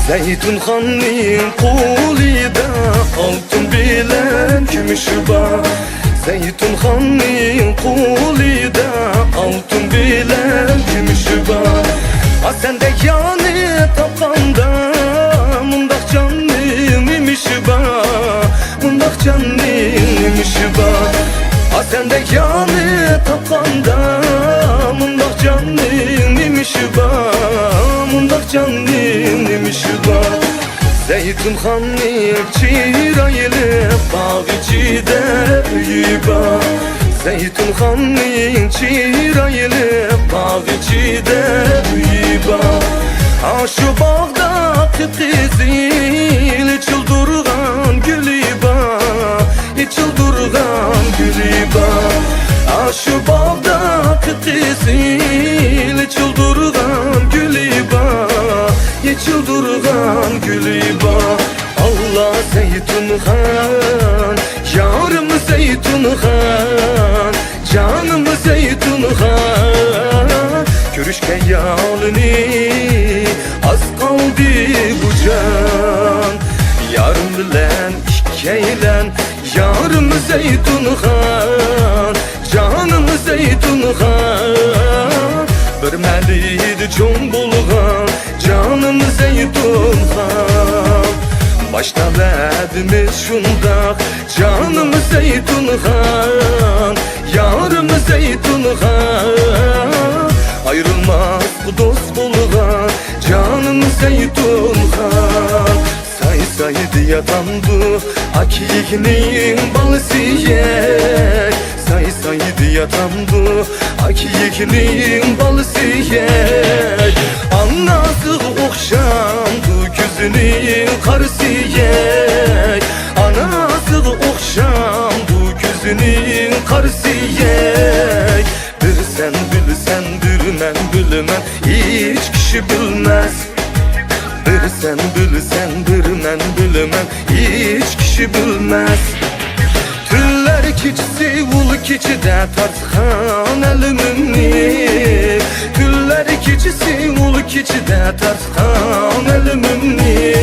Zeytunxanning qo'lida oltin bilan kumush bor. Zeytunxanning qo'lida oltin bilan kumush bor. Sende yani topganda mundaq jonning emish bor, mundaq jonning emish bor. Sende yani topganda mundaq jonning emish bor, mundaq jonning emish bor. Zeytunxanning chiroyli bog' ichida uyi bor. Zeytunxanning chiroyli bog' ichida uyi bor. Shu bog'da qip-qizil ichildirgan guli bor, ichildirgan guli bor. Shu bog'da qip-qizil ichildirgan guli bor, ichildirgan guli bor. Allah Zeytunxan, yarim Zeytunxan, canım Zeytunxan. Görüşke yalini az kaldı bu can. Yarım bilen ikkeylen, yarım Zeytunxan, canım Zeytunxan. Bir meliydi çoğun bulgan, canım Zeytunxan. Başta verdimiz şundak, canım Zeytunxan, yarım Zeytunxan. Ayrılmaz bu dost bulgan, canım Zeytunxan. Say diyatandı akiyikinin balısı yek. Say diyatandı akiyikinin balısı yek. Anası okşamdı gözünün karısı yek. Anası okşamdı gözünün karısı yek. Bir sen bilsen bir men bilmem, hiç kişi bilmez. Bir sen bilsen bir men bilmem, hiç kişi bilmez. Tüller keçisi ul keçide tartxan elimini. Tüller keçisi ul keçide tartxan elimini.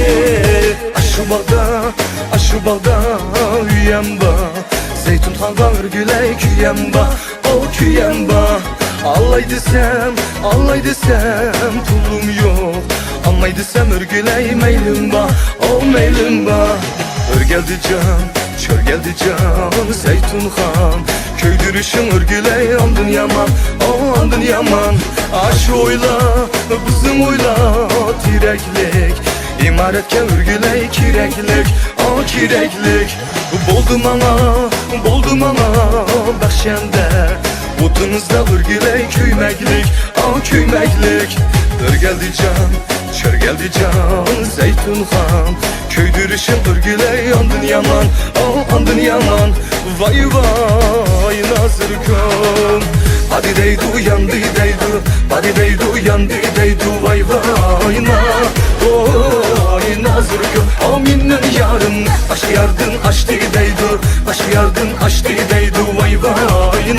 Aşı bağda üyem ba, Zeytunxanğa örgüley küyem ba, o küyem ba. Allay desem pulum yok, anlay desem örgüley meylim ba, o meylim ba. Örgeldi can, çör geldi can Zeytunxan. Köydürüşün örgüley andın yaman, o andın yaman. Aşı oyla, kızım oyla tireklik. İmaretke örgüley kireklik, o kireklik. Boldum ana bakşende. Otunuzda örgüley küymeklik, o küymeklik. Örgeldi can, çör geldi can Zeytunxan. Köydürüşün örgüley andın yaman, o andın yaman. Vay vay Nazırkım. Hadi deydu yandı deydu, hadi deydu yandı deydu. Vay vay vay Nazırkım. Aminnin yarın başka yardın açtı deydu, başka yardın açtı deydu. Vay vay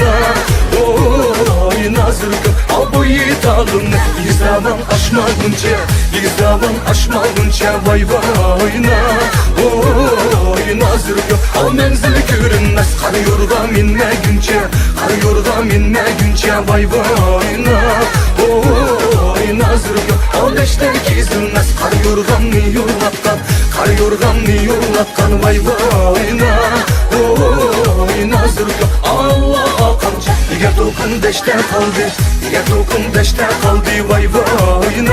Nazırkım. Bu yiğitalım yüzdavan aşmadınca, yüzdavan aşmadınca. Vay vay Nazırkım. O menzili görünmez kar yorga minmegince, kar yorga minmegince. Vay vay Nazırkım. O beşten kizilmez kar yorganını yollatkan, kar yorganını yollatkan. Vay vay Nazırkım. Allah akamca diğer dokun beşte kaldı, diğer dokun beşte kaldı. Vay vay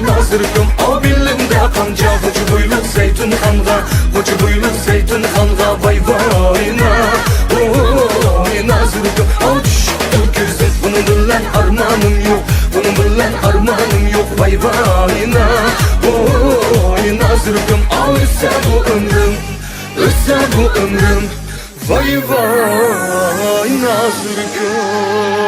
Nazırkım. O bilimde kanca hoca boylu Zeytunxanğa, hoca boylu Zeytunxanğa. Vay vay Nazırkım. O düştü gözüm, bunu bilen armanım yok, bunu bilen armanım yok. Vay vay Nazırkım. Ölse bu ömrüm, ölse bu ömrüm. Vay vay Nazırkım.